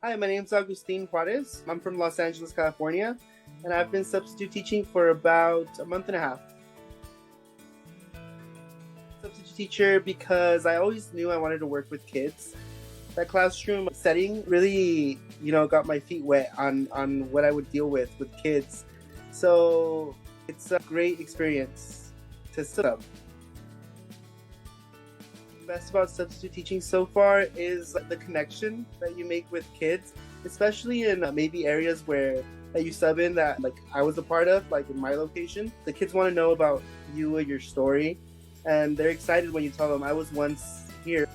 Hi, my name is Agustin Juarez. I'm from Los Angeles, California, and I've been substitute teaching for about a month and a half. Substitute teacher because I always knew I wanted to work with kids. That classroom setting really, got my feet wet on what I would deal with kids. So it's a great experience to sub. Best about substitute teaching so far is the connection that you make with kids, especially in maybe areas that you sub in that like I was a part of, like in my location. The kids want to know about you and your story, and they're excited when you tell them I was once here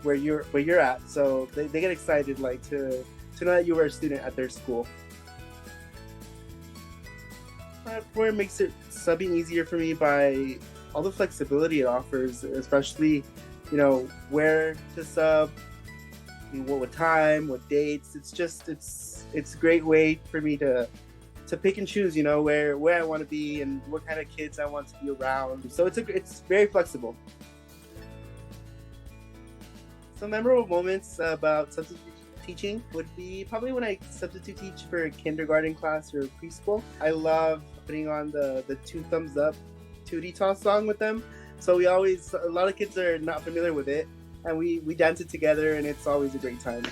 where you're at. So they get excited like to know that you were a student at their school. Platform makes it subbing easier for me by all the flexibility it offers, especially where to sub, what time, what dates. It's a great way for me to pick and choose, where I want to be and what kind of kids I want to be around. So it's very flexible. Some memorable moments about substitute teaching would be probably when I substitute teach for a kindergarten class or preschool. I love putting on the two thumbs up Tootie Toss song with them. So a lot of kids are not familiar with it, and we dance it together, and it's always a great time.